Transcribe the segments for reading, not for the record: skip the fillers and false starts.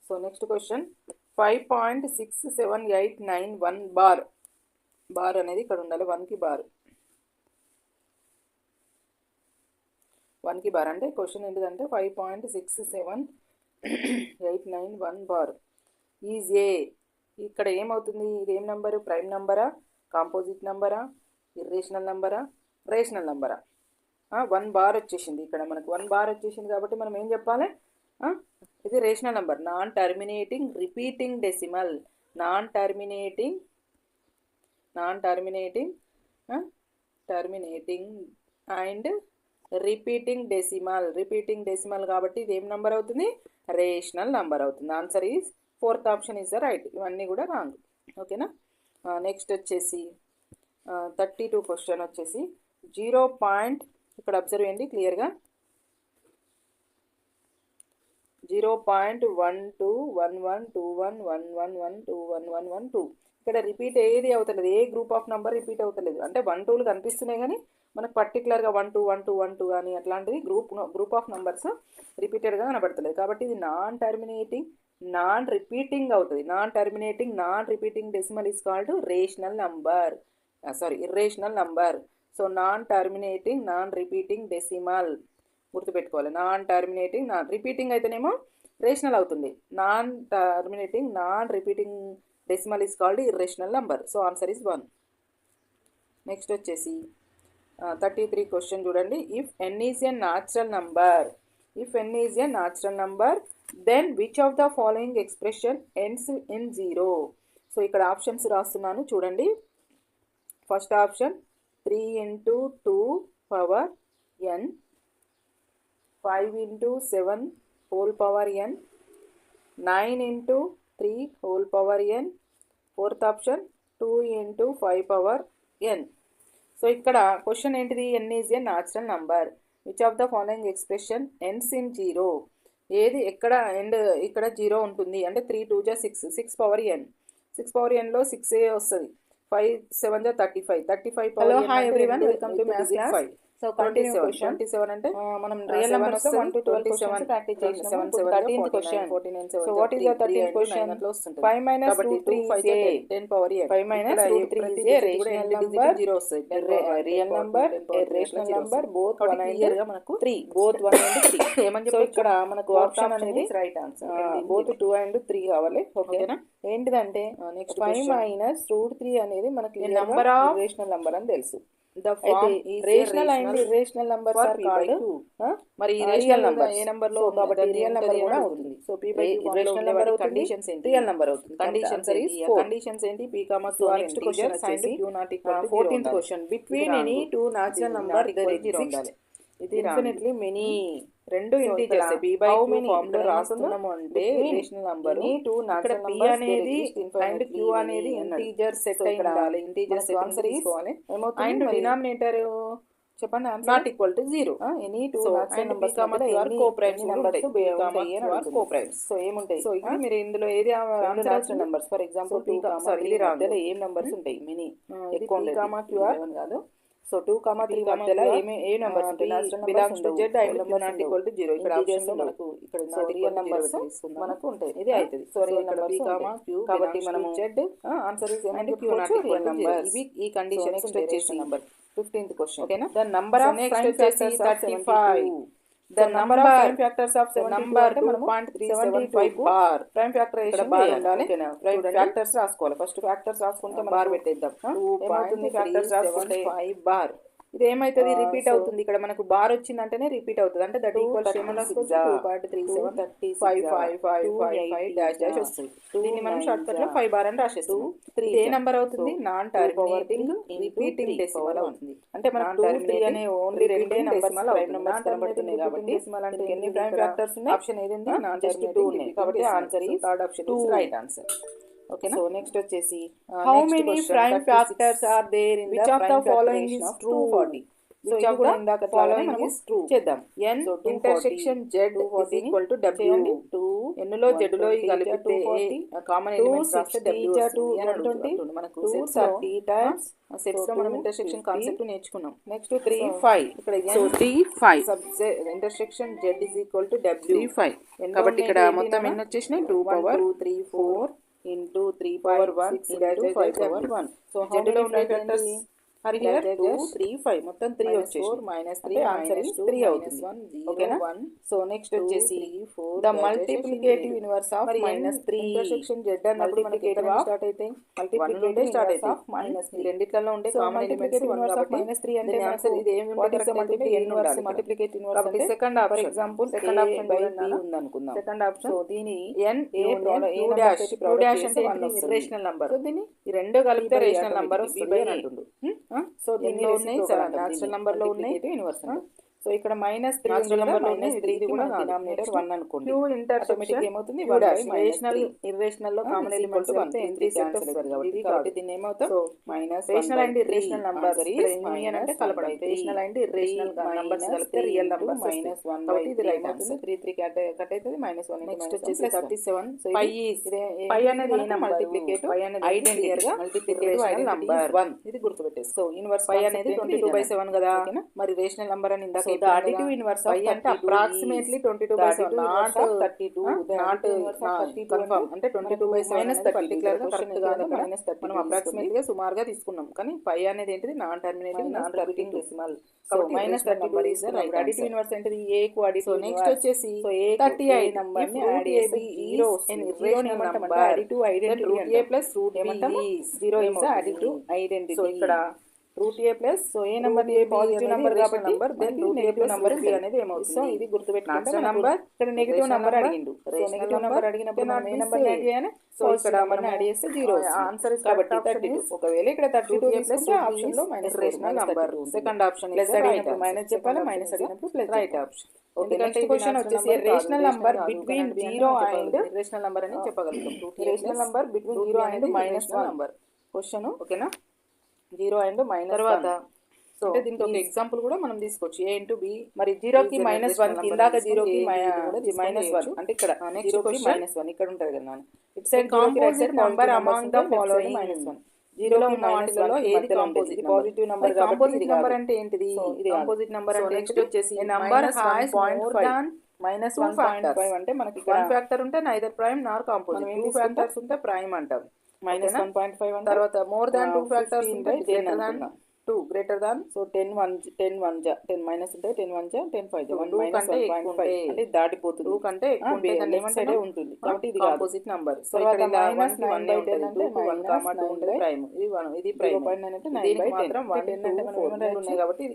So next question 5.6789 bar. Bar అనేది ఇక్కడ ఉండాలి, 1కి బార్. 1కి బార్ అంటే క్వశ్చన్ ఏంటిదంటే 5.6789 బార్ ఈజ్ ఏ. ఇక్కడ ఏమవుతుంది, ఇది ఏం నెంబరు, ప్రైమ్ నెంబరా, కాంపోజిట్ నెంబరా, ఇర్రేషనల్ నెంబరా, రేషనల్ నెంబరా? 1 బార్ వచ్చేసింది ఇక్కడ మనకు. 1 బార్ వచ్చేసింది కాబట్టి మనం ఏం చెప్పాలి, ఇది rational number. Non terminating repeating decimal. Non terminating and repeating decimal కాబట్టి ఇది ఏం నెంబర్ అవుతుంది, రేషనల్ నెంబర్ అవుతుంది. Answer is 4th option is the right. ఇవన్నీ కూడా రాంగ్. ఓకేనా. నెక్స్ట్ వచ్చేసి 32 క్వశ్చన్ వచ్చేసి 0. ఇక్కడ అబ్జర్వ్ చేయండి క్లియర్గా. 0.12112111211112. ఇక్కడ రిపీట్ ఏది అవుతలేదు, ఏ గ్రూప్ ఆఫ్ నెంబర్ రిపీట్ అవుతలేదు. అంటే 1 2లు కనిపిస్తున్నాయి కానీ మనకు పర్టికులర్గా 1 2 1 2 1 2 కానీ అట్లాంటిది గ్రూప్ ఆఫ్ నెంబర్స్ రిపీటెడ్గా కనబడతలేదు. కాబట్టి ఇది నాన్ టర్మినేటింగ్ నాన్ రిపీటింగ్ అవుతుంది. Non repeating decimal is called rational number, irrational number. So non terminating non repeating decimal గుర్తుపెట్టుకోవాలి. నాన్ రిపీటింగ్ అయితేనేమో రేషనల్ అవుతుంది. Non repeating decimal is called irrational number. So answer is 1. Next వచ్చేసి 33 question చూడండి. If n is a natural number then which of the following expression ends in 0? So ఇక్కడ options రాస్తున్నాను చూడండి. First option 3 × 2 power n, 5 × 7 whole power n, 9 × 3 whole power n. Fourth option 2 × 5 power n. So ఇక్కడ question ఏంటిది, n is a natural number, which of the following expression ends in 0? ఏది ఎక్కడ end, ఇక్కడ 0 ఉంటుంది అంటే 3 2 6, 6 power n, 6 power nలో 6 వస్తుంది, 5 7 35, 35 power n. Hello hi everyone, welcome to maths class. So 27 అంటే మనం real numbers 1 to 12 questions practice చేసాము. 13th question. So what is the 13th question? 5 - √3 is a 10 power n. 5 - √3 is a rational number, real number, rational number, both 1 and 3, both 1 and 3. ఏమని చెప్పి ఇక్కడ మనకు option అనేది right answer. Both 2 and 3 కావాలి. ఓకేనా. ఏంటిదంటే 5 - √3 అనేది మనకి నంబర్ ఆఫ్ రేషనల్ నంబర్ అని తెలుసు. Rational and irrational numbers are called. మరి రేషనల్ నంబర్ ఏ నంబర్ లో కాబట్టి రియల్ నంబర్ కూడా అవుతుంది. So p / q rational number అవుతుంది, కండిషన్స్ ఏంటి, రియల్ నంబర్ అవుతుంది. కండిషన్స్ ఏంటి, p, q are integers and q not equal to 14th question. Between any 2 natural number there exist infinitely many. రెండు integers p / q form లో రాస్తున్నాము అంటే rational number. ఇక్కడ p అనేది అండ్ q అనేది integer set అయి ఉండాలి. ఇంటిజర్ సెట్ తీసుకోవాలి. అండ్ డినామినేటర్ చెప్పండి, not equal to 0. Any 2 natural numbers coprimes numbers coprimes. So ఏముంటాయి, సో ఇది మీరు ఇందులో ఏది న్యాచురల్ నంబర్స్. ఫర్ ఎగ్జాంపుల్ 2 ఇది రాదు, ఏం నంబర్స్ ఉంటాయి, మెనీ ఎక్కువ ఉంటాయి, q కాదు. సో 2, 3 మధ్యలో ఏ నంబర్స్ ఉంటాయి, belongs to z and q not equal to 0. ఇక్కడ ఆప్షన్ లో మనకు ఇక్కడ రియల్ నంబర్స్ మనకు ఉంటాయి, ఇది అవుతుంది. సో రియల్ నంబర్స్ q కాబట్టి మనము z answer is and q not equal number. ఇవి ఈ కండిషన్. నెక్స్ట్ వచ్చేసి నంబర్ 15th క్వశ్చన్. ఓకేనా. The number of prime factors 35. The number of prime factors of 2.375 bar. Prime factor ఇక్కడ bar ఉండాలి. Prime factors రాసుకోవాలి. First factors రాసుకుంటే bar పెట్టేద్దాం. ఏమవుతుంది, ఫ్యాక్టర్స్ రాసుకుంటే 5 బార్. ఇది ఏమైతుంది, రిపీట్ అవుతుంది. ఇక్కడ మనకు బార్ వచ్చిందంటేనే రిపీట్ అవుతుంది. అంటే దట్ ఈక్వల్ 2.375555 వస్తుంది. దీన్ని మనం షార్ట్ కట్ లో 5 బార్ అని రాసేస్తాం. ఏ నంబర్ అవుతుంది, నాన్ టర్మినేటింగ్ రిపీటింగ్ డెసిమల్ అవుతుంది. అంటే మనకు 2 3 అనే ఓన్లీ రెండే నంబర్స్ కనబడుతున్నాయి కాబట్టి ఎన్ని ప్రైమ్ ఫ్యాక్టర్స్ ఉన్నాయి, ఆప్షన్ ఏది ఉంది, నాన్ జస్ట్ 2 ఉన్నాయి. కాబట్టి ఆన్సర్ ఈ third option is right answer. Okay. So next వచ్చేసి how many prime factors are there in which of the following is true? 40. So ఇది కూడా ఇందాక ఫాలోయింగ్ ఇస్ ట్రూ చేద్దాం. n intersection z is equal to w. n లో z లో కలిపితే common elements రాస్తే w వస్తుంది అని అడుగుతుంది మనకు. 230 టైమ్స్ సెట్స్ లో మనం ఇంటర్సెక్షన్ కాన్సెప్ట్ నేర్చుకున్నాం. నెక్స్ట్ 3 5 ఇక్కడ so 3 5 intersection z is equal to w 3 5 కాబట్టి ఇక్కడ మొత్తం ఎన్ని వచ్చేసినాయి 2 power 2 3 4 into 3 power 1 into 5 power 1. So z లో ఉన్న ఫ్యాక్టర్స్ are here 2 3 5 మొత్తం 3 వచ్చేసి -3 ఆన్సర్ ఇస్ 3 అవుతుంది. ఓకేనా. సో నెక్స్ట్ వచ్చేసి the multiplicative inverse of -3 intersection z అన్నప్పుడు మనకి ఎక్కడ స్టార్ట్ అయితే మల్టిప్లికేటివ్ స్టార్ట్ అయితే -3 రెండిట్లలో ఉండే కామన్ ఎలిమెంట్స్ 1 కాబట్టి -3 అంటే ఆన్సర్ ఇది ఏమి ఉంటుంది మల్టిప్లికేటివ్ ఇన్వర్స్ మల్టిప్లికేటివ్ ఇన్వర్స్ అంటే second option. For example second option by b ఉంది అనుకుందాం. సెకండ్ ఆప్షన్ సో దీని n a +2 డాష్ అంటే ఇర్రేషనల్ నంబర్. సో దీని ఈ రెండు కలిపితే రేషనల్ నంబర్ వస్తుంది అని అంటుండు. సో దీనిలో ఉన్నాయి న్యాచురల్ నంబర్ లో ఉన్నాయి ఇన్వర్స్. సో ఇక్కడ -3 న్యాచురల్ నంబర్ లో ఉన్నాయి. ఇది కూడా డినామినేటర్ 1 అనుకోండి. q ఇంటర్సెక్షన్ ఏమవుతుంది 1 రేషనల్ ఇర్రేషనల్ లో కామన్ ఎలిమెంట్స్ అంటే n3 క్యాన్సిల్ అవుతుంది కాబట్టి దీన్ని ఏమవుతుంది so minus rational and irrational numbers union అంటే కలపడం. రేషనల్ అండ్ ఇర్రేషనల్ నంబర్స్ కలిపితే రియల్ నంబర్ -1 కాబట్టి ఇది రైట్ అవుతుంది. 3 3 కట్ అవుతుంది -1. నెక్స్ట్ వచ్చేసి 37. సో పై అనేది ఏ నంబర్ మల్టిప్లికేటివ్ పై అనేది ఐడెంటిటీ గా మల్టిప్లికేటివ్ ఐడెంటిటీ నంబర్ 1 ఇది గుర్తుపెట్టేసుకో. సో ఇన్వర్స్ పై అనేది 22/7 కదా. మరి రేషనల్ నంబర్ అని ఇందాక the additive inverse of అంటే approximately 22/7 not 32 not confirm అంటే 22/7 పర్టిక్యులర్ గా కరెక్ట్ కాదు. -30 మనం అప్రాక్సిమేట్ గా సుమారుగా తీసుకున్నాం. కానీ పై అనేది ఏంటిది non terminative non repeating decimal. So -32 is the right additive inverse ఏంటిది a కు అడిటివ్. సో నెక్స్ట్ వచ్చేసి సో a 38 నంబర్ ని యాడ్ చేసి 0 in irrational number additive identity a plus root ఏమంటాం 0 is the additive identity. So ఇక్కడ root a plus so a number a positive number కాబట్టి number then root a plus number b అనేది ఏమవుతుంది. So ఇది గుర్తుపెట్టుకుంటే number ఇక్కడ negative number అడిగిండు. So negative number అడిగినప్పుడు మనం ఏ నంబర్ యాడ్ చేయాలి. సో ఇక్కడ మనం యాడ్ చేస్తే 0 ఆన్సర్ కాబట్టి 32. ఒకవేళ ఇక్కడ 32 ఏ ప్లస్ ఆప్షన్ లో minus rational number second option plus అడిగినప్పుడు మైనస్ చెప్పాలి మైనస్ అడిగినప్పుడు ప్లస్ రైట్ ఆప్షన్. ఎందుకంటే క్వశ్చన్ వచ్చేసి rational number between 0 and rational number అని చెప్పగలుగుతాం. Rational number between 0 and -1 number question. ఓకేనా. 0 అండ్ మైనస్ తర్వాత సో అంటే దీనికి ఒక ఎగ్జాంపుల్ కూడా మనం తీసుకోవచ్చు. a ఇంటూ b మరి 0 కి -1 కి ఇందాక 0 కి -1 అంటే ఇక్కడ నెక్స్ట్ క్వశ్చన్ -1 ఇక్కడ ఉంటది కదా నాన్న. It side composite number among the following -1 0 లో ఉన్న వాటిలో ఏది composite positive number. Composite number అంటే ఏంటిది ఇది కాంపోజిట్ నంబర్ అంటే నెక్స్ట్ వచ్చేసి నంబర్ హాస్ మోర్ దాన్ -1.5 అంటే మనకి 1 ఫ్యాక్టర్ ఉంటే నైదర్ ప్రైమ్ నార్ కాంపోజిట్. 2 ఫ్యాక్టర్స్ ఉంటే ప్రైమ్ అంటాం. -1.5 అంటే తర్వాత మోర్ దాన్ 2 ఫ్యాక్టర్స్ ఉంటే greater than 2 greater than. So 10 1 జా 10 మైనస్ ఉంటే 10 1 జా 10 5 జా 1 కంటే ఎక్కువ ఉంటే అంటే దాటిపోతుంది. 2 కంటే ఎక్కువ ఉంటే దాని సైడే ఉంటుంది కాబట్టి ఇది కాంపోజిట్ నంబర్. సో ఇక్కడ -9/10 అంటే 1,2 ఉంటుంది ప్రైమ్. ఇది ప్రైమ్ 0.9 అంటే 9/10 మాత్రం 1 10 అంటే మనం ఏమన్నా ఉన్నాయి కాబట్టి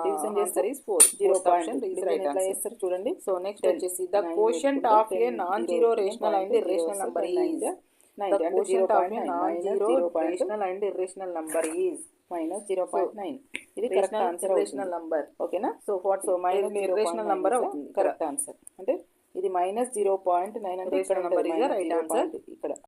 డివిజన్ చేస్తారు is 4 0.9 ఇది రైట్ ఆన్సర్ చేస్తారు చూడండి. సో నెక్స్ట్ వచ్చేసి the quotient of A non zero rational and irrational number is the quotient of a non-zero rational and irrational number is -0.9. ఇది కరెక్ట్ ఆన్సర్ రేషనల్ నంబర్. ఓకేనా. So minus irrational number అవుతుంది correct answer. అంటే ఇది -0.9 అంటే ఇక్కడ number is right answer. ఇక్కడ